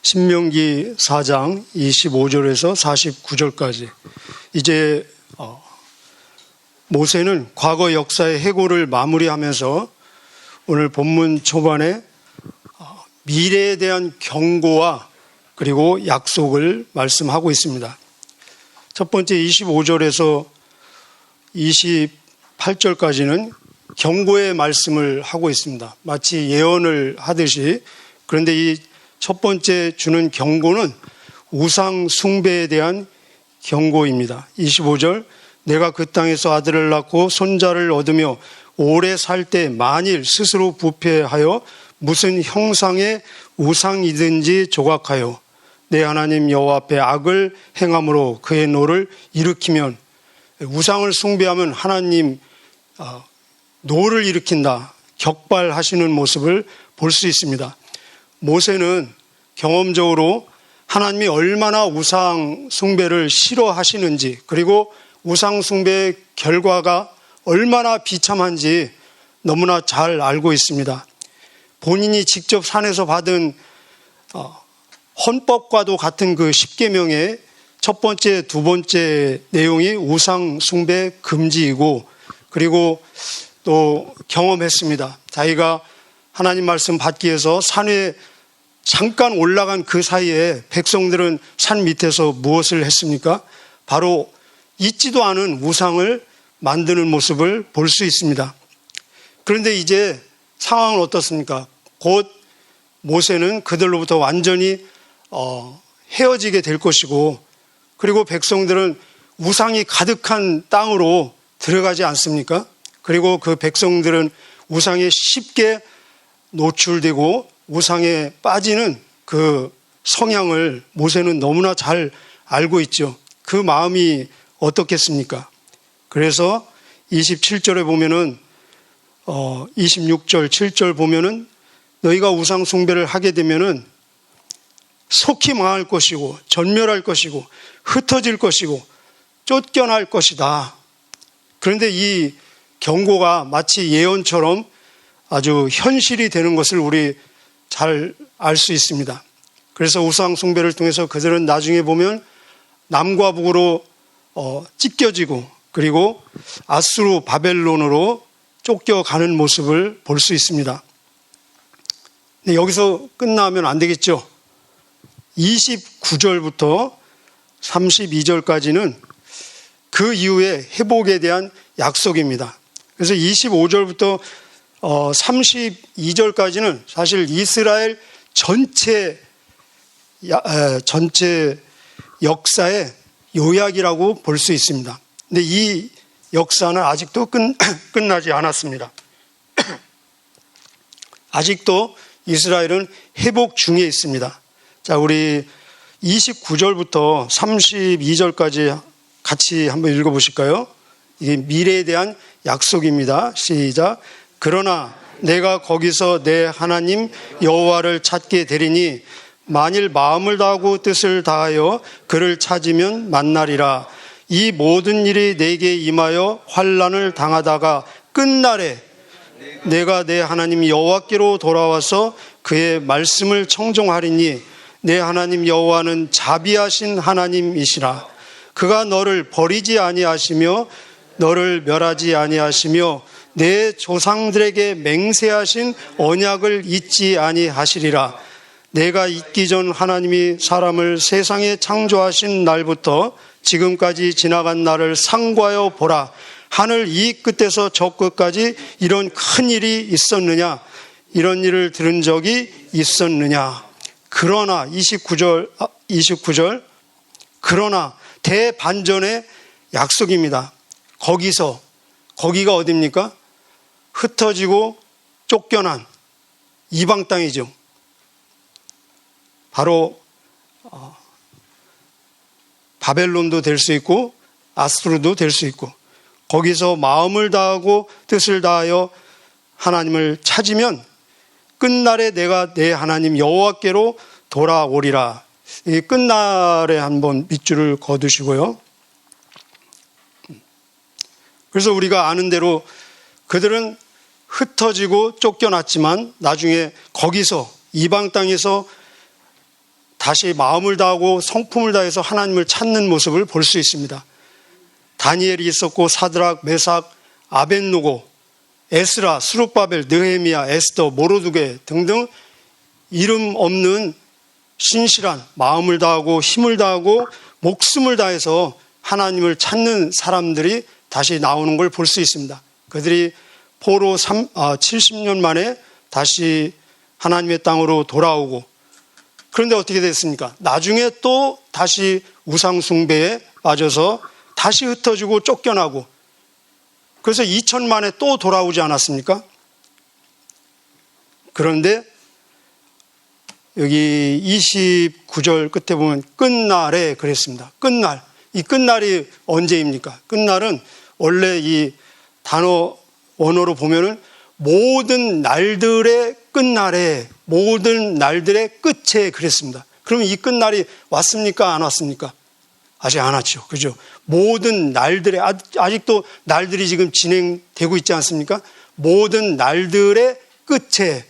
신명기 4장 25절에서 49절까지 이제 모세는 과거 역사의 해고를 마무리하면서 오늘 본문 초반에 미래에 대한 경고와 그리고 약속을 말씀하고 있습니다. 첫 번째 25절에서 28절까지는 경고의 말씀을 하고 있습니다. 마치 예언을 하듯이. 그런데 이 첫 번째 주는 경고는 우상 숭배에 대한 경고입니다. 25절, 내가 그 땅에서 아들을 낳고 손자를 얻으며 오래 살 때 만일 스스로 부패하여 무슨 형상의 우상이든지 조각하여 내 하나님 여호와 앞에 악을 행함으로 그의 노를 일으키면, 우상을 숭배하면 하나님 노를 일으킨다, 격발하시는 모습을 볼 수 있습니다. 모세는 경험적으로 하나님이 얼마나 우상 숭배를 싫어하시는지, 그리고 우상 숭배의 결과가 얼마나 비참한지 너무나 잘 알고 있습니다. 본인이 직접 산에서 받은 헌법과도 같은 그 십계명의 첫 번째, 두 번째 내용이 우상 숭배 금지이고, 그리고 또 경험했습니다. 자기가 하나님 말씀 받기 위해서 산에 잠깐 올라간 그 사이에 백성들은 산 밑에서 무엇을 했습니까? 바로 있지도 않은 우상을 만드는 모습을 볼 수 있습니다. 그런데 이제 상황은 어떻습니까? 곧 모세는 그들로부터 완전히 헤어지게 될 것이고, 그리고 백성들은 우상이 가득한 땅으로 들어가지 않습니까? 그리고 그 백성들은 우상에 쉽게 노출되고 우상에 빠지는 그 성향을 모세는 너무나 잘 알고 있죠. 그 마음이 어떻겠습니까? 그래서 27절에 보면은 26절, 7절 보면은 너희가 우상 숭배를 하게 되면은 속히 망할 것이고 전멸할 것이고 흩어질 것이고 쫓겨날 것이다. 그런데 이 경고가 마치 예언처럼 아주 현실이 되는 것을 우리 잘 알 수 있습니다. 그래서 우상 숭배를 통해서 그들은 나중에 보면 남과 북으로 찢겨지고, 그리고 아수르 바벨론으로 쫓겨가는 모습을 볼 수 있습니다. 근데 여기서 끝나면 안 되겠죠. 29절부터 32절까지는 그 이후의 회복에 대한 약속입니다. 그래서 25절부터 32절까지는 사실 이스라엘 전체 역사의 요약이라고 볼 수 있습니다. 근데 이 역사는 아직도 끝나지 않았습니다. 아직도 이스라엘은 회복 중에 있습니다. 자, 우리 29절부터 32절까지 같이 한번 읽어보실까요? 이게 미래에 대한 약속입니다. 시작. 그러나 내가 거기서 내 하나님 여호와를 찾게 되리니 만일 마음을 다하고 뜻을 다하여 그를 찾으면 만나리라. 이 모든 일이 내게 임하여 환난을 당하다가 끝날에 내가 내 하나님 여호와께로 돌아와서 그의 말씀을 청종하리니 내 하나님 여호와는 자비하신 하나님이시라. 그가 너를 버리지 아니하시며 너를 멸하지 아니하시며 내 조상들에게 맹세하신 언약을 잊지 아니하시리라. 내가 있기 전 하나님이 사람을 세상에 창조하신 날부터 지금까지 지나간 날을 상고하여 보라. 하늘 이 끝에서 저 끝까지 이런 큰 일이 있었느냐? 이런 일을 들은 적이 있었느냐? 그러나 29절 그러나 대반전의 약속입니다. 거기가 어디입니까? 흩어지고 쫓겨난 이방 땅이죠. 바로 바벨론도 될 수 있고 아수르도 될 수 있고, 거기서 마음을 다하고 뜻을 다하여 하나님을 찾으면 끝날에 내가 내 하나님 여호와께로 돌아오리라. 이 끝날에 한번 밑줄을 거두시고요. 그래서 우리가 아는 대로 그들은 흩어지고 쫓겨났지만 나중에 거기서 이방 땅에서 다시 마음을 다하고 성품을 다해서 하나님을 찾는 모습을 볼 수 있습니다. 다니엘이 있었고 사드락, 메삭, 아벳노고, 에스라, 스룹바벨, 느헤미야, 에스더, 모르드게 등등 이름 없는 신실한 마음을 다하고 힘을 다하고 목숨을 다해서 하나님을 찾는 사람들이 다시 나오는 걸 볼 수 있습니다. 그들이 포로 70년 만에 다시 하나님의 땅으로 돌아오고, 그런데 어떻게 됐습니까? 나중에 또 다시 우상 숭배에 빠져서 다시 흩어지고 쫓겨나고, 그래서 2000 만에 또 돌아오지 않았습니까? 그런데 여기 29절 끝에 보면 끝날에 그랬습니다. 끝날. 이 끝날이 언제입니까? 끝날은 원래 이 단어 원어로 보면은 모든 날들의 끝날에, 모든 날들의 끝에 그랬습니다. 그러면 이 끝날이 왔습니까? 안 왔습니까? 아직 안 왔죠. 그죠? 모든 날들의, 아직도 날들이 지금 진행되고 있지 않습니까? 모든 날들의 끝에,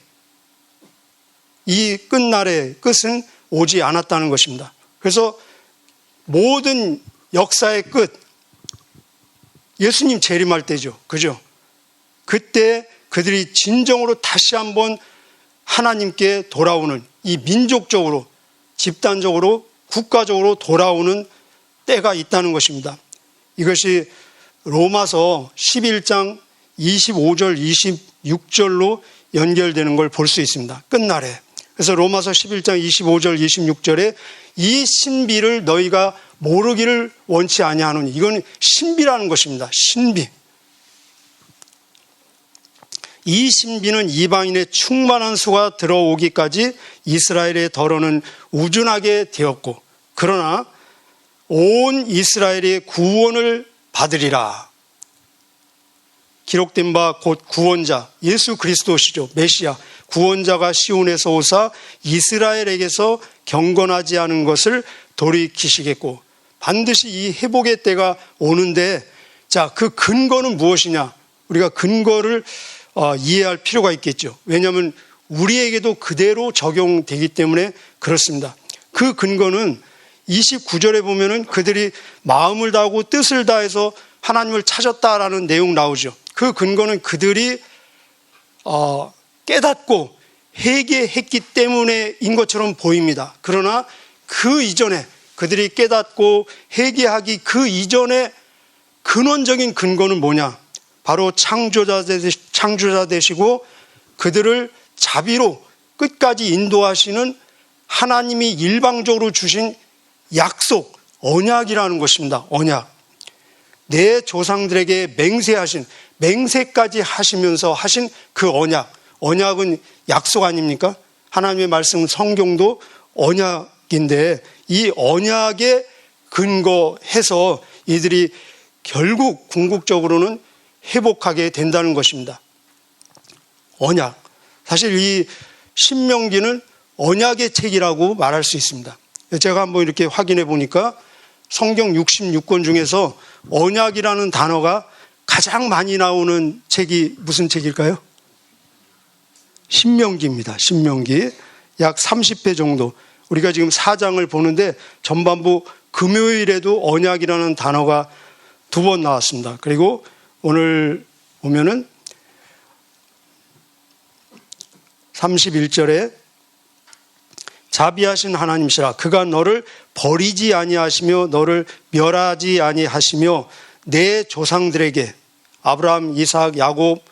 이 끝날의 끝은 오지 않았다는 것입니다. 그래서 모든 역사의 끝, 예수님 재림할 때죠. 그죠? 그때 그들이 진정으로 다시 한번 하나님께 돌아오는, 이 민족적으로, 집단적으로, 국가적으로 돌아오는 때가 있다는 것입니다. 이것이 로마서 11장 25절, 26절로 연결되는 걸 볼 수 있습니다. 끝날에. 그래서 로마서 11장 25절, 26절에 이 신비를 너희가 모르기를 원치 아니하노니, 이건 신비라는 것입니다. 신비. 이 신비는 이방인의 충만한 수가 들어오기까지 이스라엘의 덜어는 우준하게 되었고, 그러나 온 이스라엘의 구원을 받으리라. 기록된 바 곧 구원자 예수 그리스도시죠. 메시아 구원자가 시온에서 오사 이스라엘에게서 경건하지 않은 것을 돌이키시겠고, 반드시 이 회복의 때가 오는데, 자, 그 근거는 무엇이냐? 우리가 근거를 이해할 필요가 있겠죠. 왜냐하면 우리에게도 그대로 적용되기 때문에 그렇습니다. 그 근거는 29절에 보면은 그들이 마음을 다하고 뜻을 다해서 하나님을 찾았다라는 내용 나오죠. 그 근거는 그들이 깨닫고 회개했기 때문에인 것처럼 보입니다. 그러나 그 이전에, 그들이 깨닫고 회개하기 그 이전에 근원적인 근거는 뭐냐? 바로 창조자 되시고 그들을 자비로 끝까지 인도하시는 하나님이 일방적으로 주신 약속, 언약이라는 것입니다. 언약. 내 조상들에게 맹세하신, 맹세까지 하시면서 하신 그 언약. 언약은 약속 아닙니까? 하나님의 말씀, 성경도 언약인데, 이 언약에 근거해서 이들이 결국 궁극적으로는 회복하게 된다는 것입니다. 언약. 사실 이 신명기는 언약의 책이라고 말할 수 있습니다. 제가 한번 이렇게 확인해 보니까 성경 66권 중에서 언약이라는 단어가 가장 많이 나오는 책이 무슨 책일까요? 신명기입니다. 신명기. 약 30회 정도. 우리가 지금 4장을 보는데 전반부 금요일에도 언약이라는 단어가 2번 나왔습니다. 그리고 오늘 보면은 31절에 자비하신 하나님이시라. 그가 너를 버리지 아니하시며 너를 멸하지 아니하시며 내 조상들에게, 아브라함, 이삭, 야곱,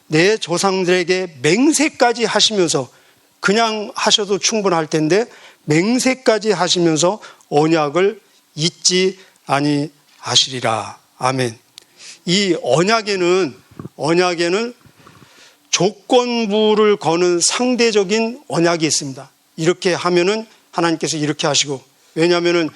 내 조상들에게 맹세까지 하시면서, 그냥 하셔도 충분할 텐데 맹세까지 하시면서 언약을 잊지 아니하시리라. 아멘. 이 언약에는 조건부를 거는 상대적인 언약이 있습니다. 이렇게 하면은 하나님께서 이렇게 하시고, 왜냐하면은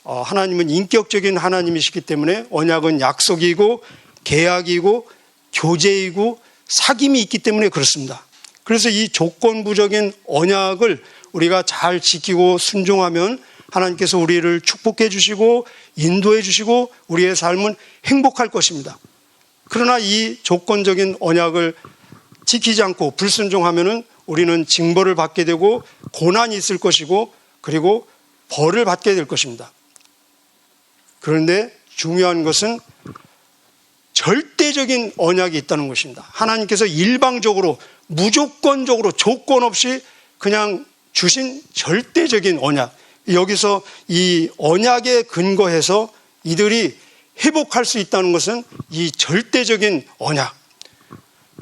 하나님은 인격적인 하나님이시기 때문에 언약은 약속이고 계약이고 교제이고 사귐이 있기 때문에 그렇습니다. 그래서 이 조건부적인 언약을 우리가 잘 지키고 순종하면 하나님께서 우리를 축복해 주시고 인도해 주시고 우리의 삶은 행복할 것입니다. 그러나 이 조건적인 언약을 지키지 않고 불순종하면은 우리는 징벌을 받게 되고 고난이 있을 것이고, 그리고 벌을 받게 될 것입니다. 그런데 중요한 것은 절대적인 언약이 있다는 것입니다. 하나님께서 일방적으로 무조건적으로 조건 없이 그냥 주신 절대적인 언약. 여기서 이 언약에 근거해서 이들이 회복할 수 있다는 것은 이 절대적인 언약.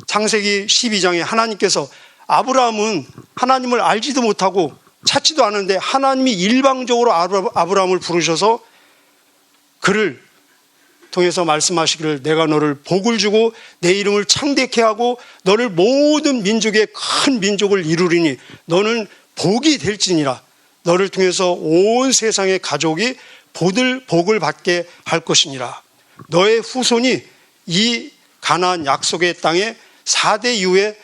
창세기 12장에 하나님께서 아브라함은 하나님을 알지도 못하고 찾지도 않은데 하나님이 일방적으로 아브라함을 부르셔서 그를 통해서 말씀하시기를 내가 너를 복을 주고 내 이름을 창대케 하고 너를 모든 민족의 큰 민족을 이루리니 너는 복이 될지니라. 너를 통해서 온 세상의 가족이 복을 받게 할 것이니라. 너의 후손이 이 가나안 약속의 땅에 4대 이후에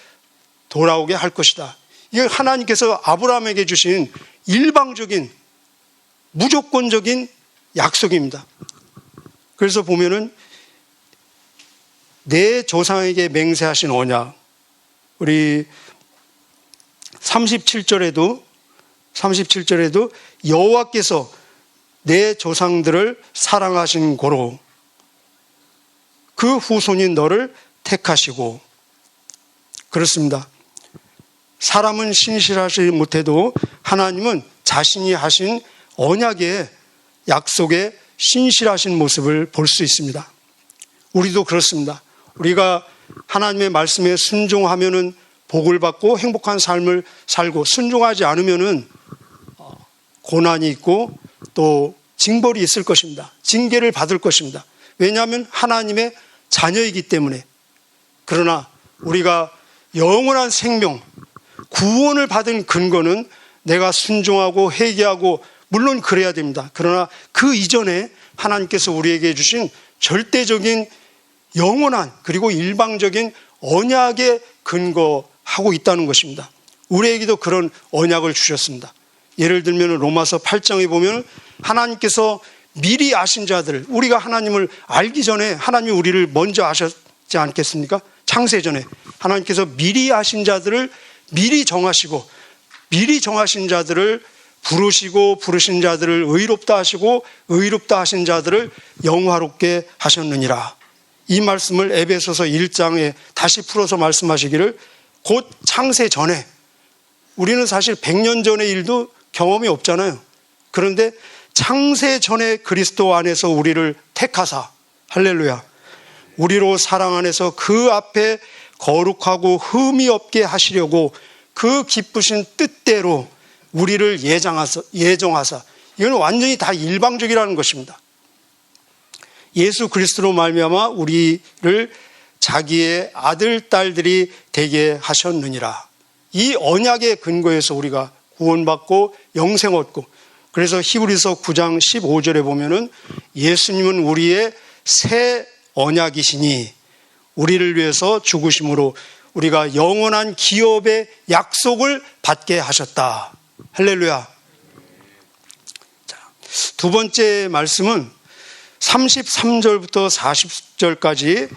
돌아오게 할 것이다. 이게 하나님께서 아브라함에게 주신 일방적인 무조건적인 약속입니다. 그래서 보면은 내 조상에게 맹세하신 언약, 우리 37절에도 여호와께서 내 조상들을 사랑하신 고로 그 후손인 너를 택하시고, 그렇습니다. 사람은 신실하지 못해도 하나님은 자신이 하신 언약의 약속에 신실하신 모습을 볼 수 있습니다. 우리도 그렇습니다. 우리가 하나님의 말씀에 순종하면은 복을 받고 행복한 삶을 살고, 순종하지 않으면은 고난이 있고 또 징벌이 있을 것입니다. 징계를 받을 것입니다. 왜냐하면 하나님의 자녀이기 때문에. 그러나 우리가 영원한 생명, 구원을 받은 근거는 내가 순종하고 회개하고 물론 그래야 됩니다. 그러나 그 이전에 하나님께서 우리에게 주신 절대적인 영원한 그리고 일방적인 언약에 근거하고 있다는 것입니다. 우리에게도 그런 언약을 주셨습니다. 예를 들면 로마서 8장에 보면 하나님께서 미리 아신 자들, 우리가 하나님을 알기 전에 하나님이 우리를 먼저 아셨지 않겠습니까? 창세 전에 하나님께서 미리 아신 자들을 미리 정하시고, 미리 정하신 자들을 부르시고, 부르신 자들을 의롭다 하시고, 의롭다 하신 자들을 영화롭게 하셨느니라. 이 말씀을 에베소서 1장에 다시 풀어서 말씀하시기를, 곧 창세 전에, 우리는 사실 100년 전의 일도 경험이 없잖아요. 그런데 창세 전에 그리스도 안에서 우리를 택하사, 할렐루야, 우리로 사랑 안에서 그 앞에 거룩하고 흠이 없게 하시려고 그 기쁘신 뜻대로 우리를 예정하사. 이건 완전히 다 일방적이라는 것입니다. 예수 그리스도로 말미암아 우리를 자기의 아들, 딸들이 되게 하셨느니라. 이 언약의 근거에서 우리가 구원받고 영생 얻고, 그래서 히브리서 9장 15절에 보면은 예수님은 우리의 새 언약이시니 우리를 위해서 죽으심으로 우리가 영원한 기업의 약속을 받게 하셨다. 할렐루야. 자, 두 번째 말씀은 33절부터 40절까지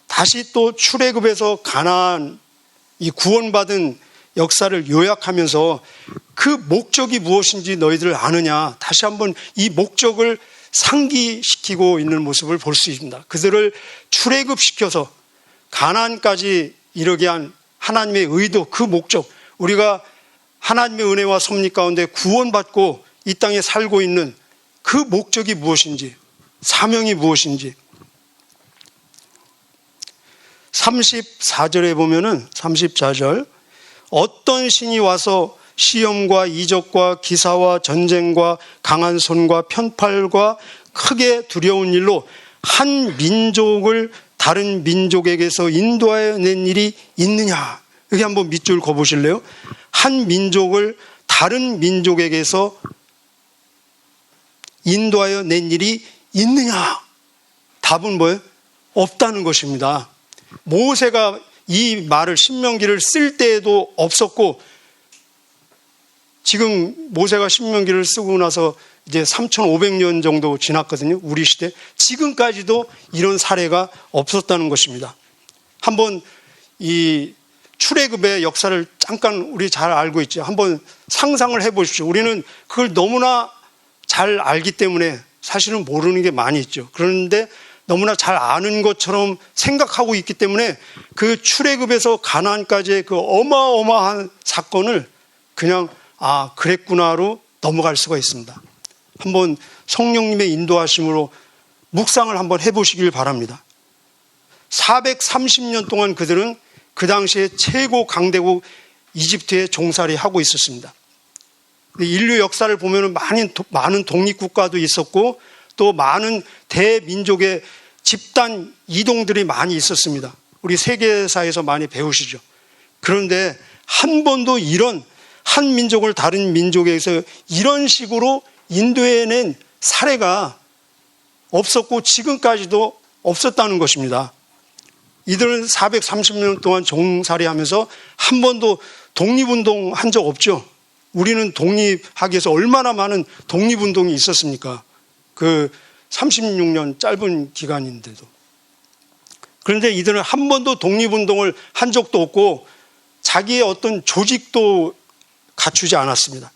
다시 또 출애굽에서 가나안 이 구원받은 역사를 요약하면서 그 목적이 무엇인지 너희들 아느냐, 다시 한번 이 목적을 상기시키고 있는 모습을 볼 수 있습니다. 그들을 출애굽시켜서 가나안까지 이르게 한 하나님의 의도, 그 목적, 우리가 하나님의 은혜와 섭리 가운데 구원받고 이 땅에 살고 있는 그 목적이 무엇인지, 사명이 무엇인지. 34절에 보면은 34절, 어떤 신이 와서 시험과 이적과 기사와 전쟁과 강한 손과 편팔과 크게 두려운 일로 한 민족을 다른 민족에게서 인도하여 낸 일이 있느냐. 여기 한번 밑줄 그어보실래요? 한 민족을 다른 민족에게서 인도하여 낸 일이 있느냐? 답은 뭐예요? 없다는 것입니다. 모세가 이 말을, 신명기를 쓸 때에도 없었고, 지금 모세가 신명기를 쓰고 나서 이제 3,500년 정도 지났거든요. 우리 시대. 지금까지도 이런 사례가 없었다는 것입니다. 한번 이 출애굽의 역사를 잠깐 우리 잘 알고 있죠. 한번 상상을 해보십시오. 우리는 그걸 너무나 잘 알기 때문에 사실은 모르는 게 많이 있죠. 그런데 너무나 잘 아는 것처럼 생각하고 있기 때문에 그 출애굽에서 가나안까지의 그 어마어마한 사건을 그냥 그랬구나로 넘어갈 수가 있습니다. 한번 성령님의 인도하심으로 묵상을 한번 해보시길 바랍니다. 430년 동안 그들은 그 당시에 최고 강대국 이집트에 종살이하고 있었습니다. 인류 역사를 보면 많은 독립국가도 있었고 또 많은 대민족의 집단 이동들이 많이 있었습니다. 우리 세계사에서 많이 배우시죠. 그런데 한 번도 이런 한 민족을 다른 민족에서 이런 식으로 인도해낸 사례가 없었고 지금까지도 없었다는 것입니다. 이들은 430년 동안 종살이하면서 한 번도 독립운동 한 적 없죠. 우리는 독립하기 위해서 얼마나 많은 독립운동이 있었습니까? 그 36년 짧은 기간인데도. 그런데 이들은 한 번도 독립운동을 한 적도 없고 자기의 어떤 조직도 갖추지 않았습니다.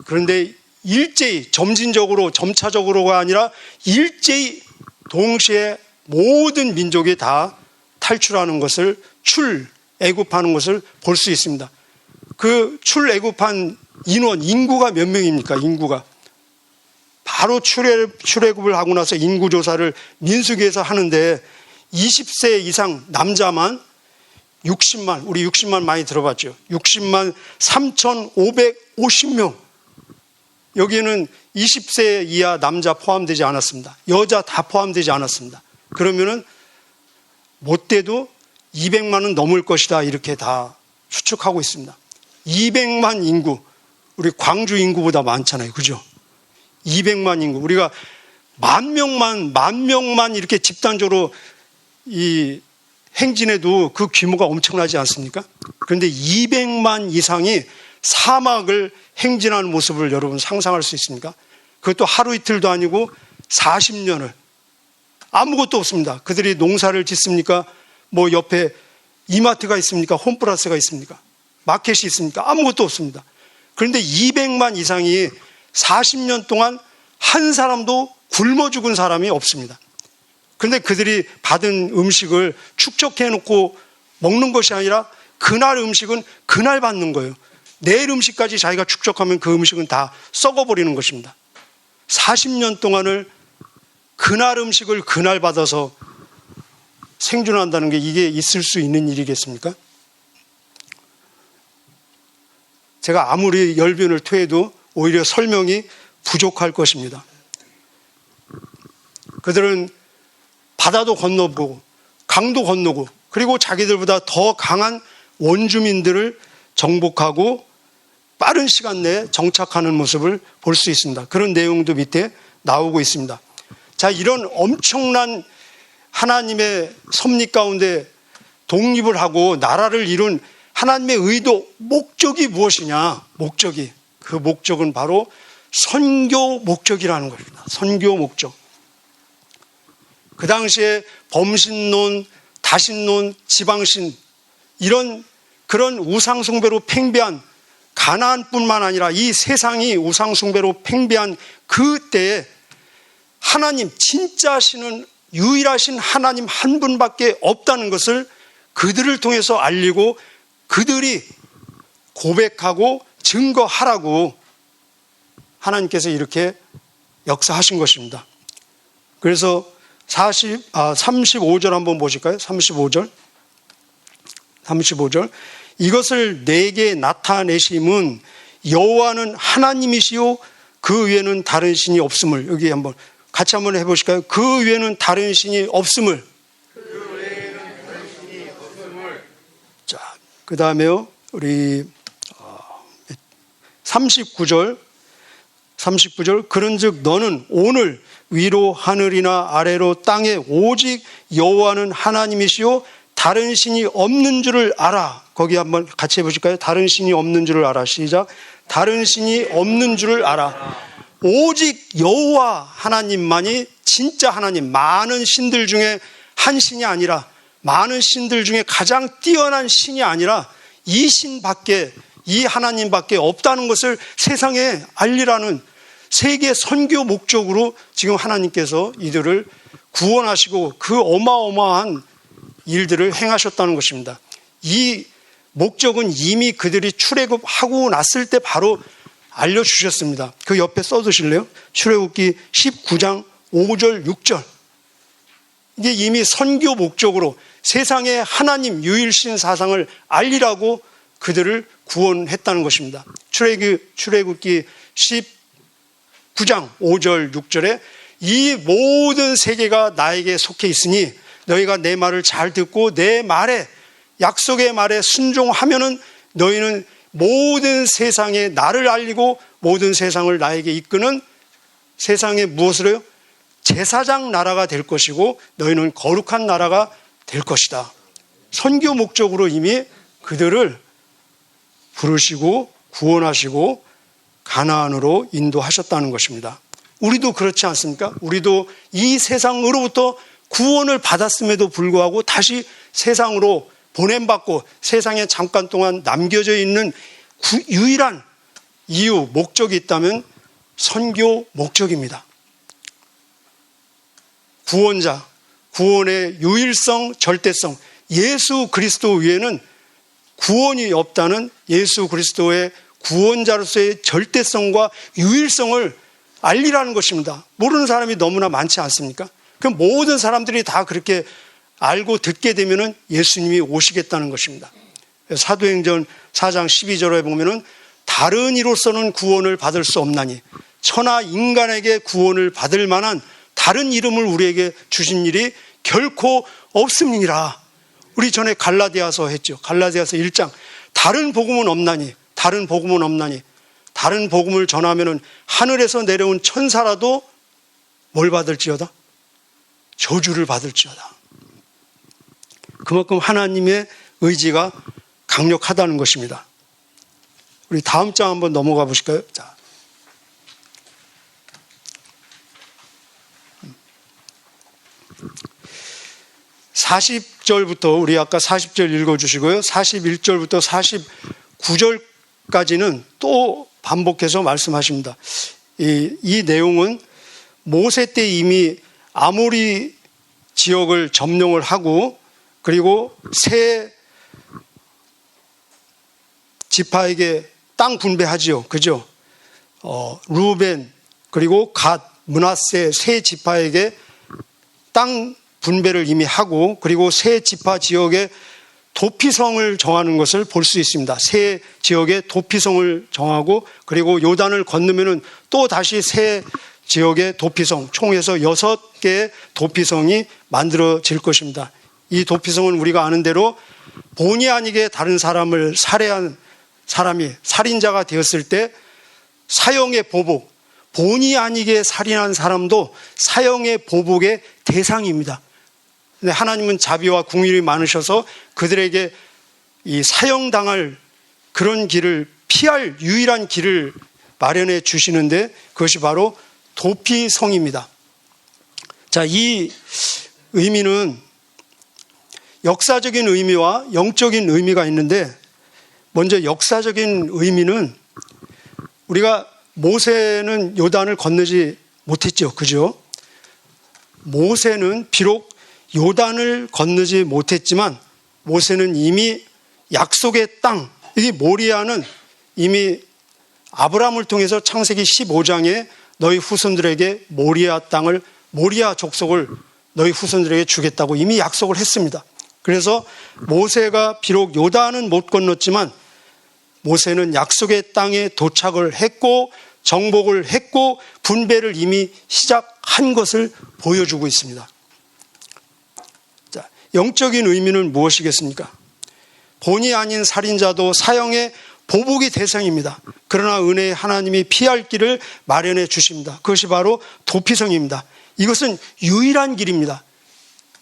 그런데 일제히 점진적으로 점차적으로가 아니라 일제히 동시에 모든 민족이 다 탈출하는 것을 출애굽하는 것을 볼 수 있습니다. 그 출애굽한 인구가 몇 명입니까? 인구가. 바로 출애굽을 하고 나서 인구조사를 민수기에서 하는데 20세 이상 남자만 60만, 우리 60만 많이 들어봤죠. 60만 3,550명. 여기에는 20세 이하 남자 포함되지 않았습니다. 여자 다 포함되지 않았습니다. 그러면은 못돼도 200만은 넘을 것이다 이렇게 다 추측하고 있습니다. 200만 인구, 우리 광주 인구보다 많잖아요. 그죠? 200만 인구, 우리가 만 명만 이렇게 집단적으로 행진해도 그 규모가 엄청나지 않습니까? 그런데 200만 이상이 사막을 행진하는 모습을 여러분 상상할 수 있습니까? 그것도 하루 이틀도 아니고 40년을 아무것도 없습니다. 그들이 농사를 짓습니까? 뭐 옆에 이마트가 있습니까? 홈플러스가 있습니까? 마켓이 있습니까? 아무것도 없습니다. 그런데 200만 이상이 40년 동안 한 사람도 굶어 죽은 사람이 없습니다. 그런데 그들이 받은 음식을 축적해 놓고 먹는 것이 아니라 그날 음식은 그날 받는 거예요. 내일 음식까지 자기가 축적하면 그 음식은 다 썩어버리는 것입니다. 40년 동안을 그날 음식을 그날 받아서 생존한다는 게 이게 있을 수 있는 일이겠습니까? 제가 아무리 열변을 토해도 오히려 설명이 부족할 것입니다. 그들은 바다도 건너보고 강도 건너고 그리고 자기들보다 더 강한 원주민들을 정복하고 빠른 시간 내에 정착하는 모습을 볼 수 있습니다. 그런 내용도 밑에 나오고 있습니다. 자, 이런 엄청난 하나님의 섭리 가운데 독립을 하고 나라를 이룬 하나님의 의도, 목적이 무엇이냐? 그 목적은 바로 선교 목적이라는 것입니다. 선교 목적. 그 당시에 범신론, 다신론, 지방신 그런 우상숭배로 팽배한 가나안뿐만 아니라 이 세상이 우상숭배로 팽배한 그때에 하나님, 진짜 신은 유일하신 하나님 한 분밖에 없다는 것을 그들을 통해서 알리고 그들이 고백하고 증거하라고 하나님께서 이렇게 역사하신 것입니다. 그래서 35절 한번 보실까요? 35절. 이것을 내게 나타내심은 여호와는 하나님이시요 그 외에는 다른 신이 없음을. 여기 같이 한번 해보실까요? 그 외에는 다른 신이 없음을. 자, 그 다음에요. 우리 39절. 그런즉 너는 오늘 위로 하늘이나 아래로 땅에 오직 여호와는 하나님이시요 다른 신이 없는 줄을 알아. 거기 한번 같이 해보실까요? 다른 신이 없는 줄을 알아. 시작. 다른 신이 없는 줄을 알아. 오직 여호와 하나님만이 진짜 하나님, 많은 신들 중에 한 신이 아니라 많은 신들 중에 가장 뛰어난 신이 아니라 이 신밖에, 이 하나님밖에 없다는 것을 세상에 알리라는 세계 선교 목적으로 지금 하나님께서 이들을 구원하시고 그 어마어마한 일들을 행하셨다는 것입니다. 이 목적은 이미 그들이 출애굽하고 났을 때 바로 알려주셨습니다. 그 옆에 써두실래요? 출애굽기 19장 5절 6절. 이게 이미 선교 목적으로 세상에 하나님 유일신 사상을 알리라고 그들을 구원했다는 것입니다. 출애굽기 19장 5절 6절에 이 모든 세계가 나에게 속해 있으니 너희가 내 말을 잘 듣고 내 말에, 약속의 말에 순종하면은 너희는 모든 세상에 나를 알리고 모든 세상을 나에게 이끄는 세상에 무엇을 해요? 제사장 나라가 될 것이고 너희는 거룩한 나라가 될 것이다. 선교 목적으로 이미 그들을 부르시고 구원하시고 가나안으로 인도하셨다는 것입니다. 우리도 그렇지 않습니까? 우리도 이 세상으로부터 구원을 받았음에도 불구하고 다시 세상으로 보냄받고 세상에 잠깐 동안 남겨져 있는 유일한 이유, 목적이 있다면 선교 목적입니다. 구원자, 구원의 유일성, 절대성, 예수 그리스도 위에는 구원이 없다는 예수 그리스도의 구원자로서의 절대성과 유일성을 알리라는 것입니다. 모르는 사람이 너무나 많지 않습니까? 그 모든 사람들이 다 그렇게 알고 듣게 되면은 예수님이 오시겠다는 것입니다. 사도행전 4장 12절에 보면은 다른 이로서는 구원을 받을 수 없나니 천하 인간에게 구원을 받을 만한 다른 이름을 우리에게 주신 일이 결코 없음이니라. 우리 전에 갈라디아서 했죠. 갈라디아서 1장. 다른 복음은 없나니, 다른 복음은 없나니, 다른 복음을 전하면은 하늘에서 내려온 천사라도 뭘 받을지어다? 저주를 받을지어다. 그만큼 하나님의 의지가 강력하다는 것입니다. 우리 다음 장 한번 넘어가 보실까요? 자. (40절부터) 우리 아까 40절 읽어주시고요. 41절부터 49절까지는 또 반복해서 말씀하십니다. 이 내용은 모세 때 이미 아모리 지역을 점령을 하고 그리고 세 지파에게 땅 분배하지요. 그죠? 루벤 그리고 갓, 므낫세 세 지파에게 땅 분배를 이미 하고 그리고 세 지파 지역에 도피성을 정하는 것을 볼 수 있습니다. 세 지역에 도피성을 정하고 그리고 요단을 건너면은 또 다시 세 지역의 도피성, 총에서 6개의 도피성이 만들어질 것입니다. 이 도피성은 우리가 아는 대로 본의 아니게 다른 사람을 살해한 사람이 살인자가 되었을 때 사형의 보복, 본의 아니게 살인한 사람도 사형의 보복의 대상입니다. 근데 하나님은 자비와 긍휼이 많으셔서 그들에게 이 사형당할 그런 길을 피할 유일한 길을 마련해 주시는데 그것이 바로 도피성입니다. 자, 이 의미는 역사적인 의미와 영적인 의미가 있는데 먼저 역사적인 의미는 우리가 모세는 요단을 건너지 못했죠. 그죠? 모세는 비록 요단을 건너지 못했지만 모세는 이미 약속의 땅, 이 모리아는 이미 아브라함을 통해서 창세기 15장에 너희 후손들에게 모리아 땅을, 모리아 족속을 너희 후손들에게 주겠다고 이미 약속을 했습니다. 그래서 모세가 비록 요단은 못 건넜지만 모세는 약속의 땅에 도착을 했고 정복을 했고 분배를 이미 시작한 것을 보여주고 있습니다. 자, 영적인 의미는 무엇이겠습니까? 본의 아닌 살인자도 사형의 보복의 대상입니다. 그러나 은혜의 하나님이 피할 길을 마련해 주십니다. 그것이 바로 도피성입니다. 이것은 유일한 길입니다.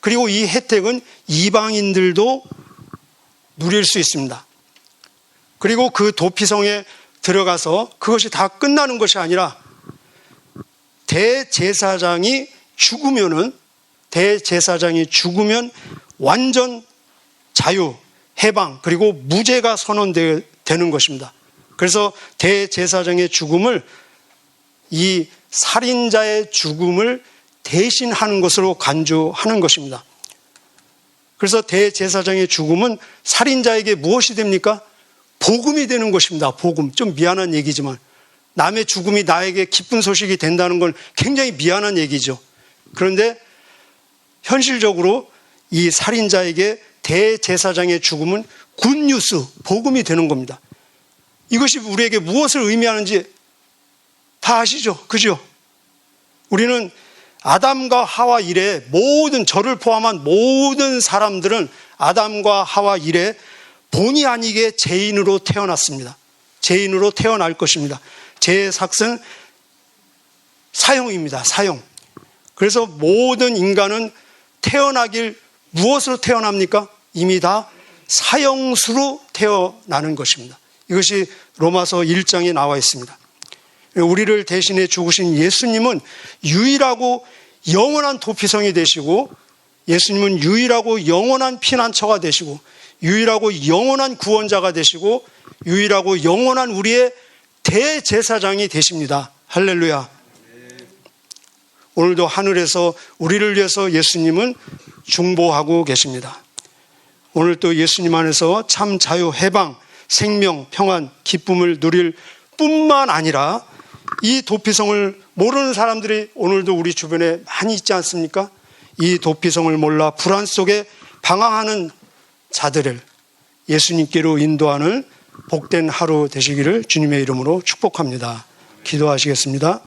그리고 이 혜택은 이방인들도 누릴 수 있습니다. 그리고 그 도피성에 들어가서 그것이 다 끝나는 것이 아니라 대제사장이 죽으면 완전 자유, 해방, 그리고 무죄가 선언되는 것입니다. 그래서 대제사장의 죽음을, 이 살인자의 죽음을 대신하는 것으로 간주하는 것입니다. 그래서 대제사장의 죽음은 살인자에게 무엇이 됩니까? 복음이 되는 것입니다. 복음. 좀 미안한 얘기지만 남의 죽음이 나에게 기쁜 소식이 된다는 건 굉장히 미안한 얘기죠. 그런데 현실적으로 이 살인자에게 대제사장의 죽음은 굿뉴스, 복음이 되는 겁니다. 이것이 우리에게 무엇을 의미하는지 다 아시죠? 그죠? 우리는 아담과 하와 이래 모든, 저를 포함한 모든 사람들은 아담과 하와 이래 본의 아니게 죄인으로 태어났습니다. 죄인으로 태어날 것입니다. 죄의 삭은 사형입니다. 사형. 그래서 모든 인간은 태어나길 무엇으로 태어납니까? 이미 다 사형수로 태어나는 것입니다. 이것이 로마서 1장에 나와 있습니다. 우리를 대신해 죽으신 예수님은 유일하고 영원한 도피성이 되시고, 예수님은 유일하고 영원한 피난처가 되시고, 유일하고 영원한 구원자가 되시고, 유일하고 영원한 우리의 대제사장이 되십니다. 할렐루야. 오늘도 하늘에서 우리를 위해서 예수님은 중보하고 계십니다. 오늘 또 예수님 안에서 참 자유, 해방, 생명, 평안, 기쁨을 누릴 뿐만 아니라 이 도피성을 모르는 사람들이 오늘도 우리 주변에 많이 있지 않습니까? 이 도피성을 몰라 불안 속에 방황하는 자들을 예수님께로 인도하는 복된 하루 되시기를 주님의 이름으로 축복합니다. 기도하시겠습니다.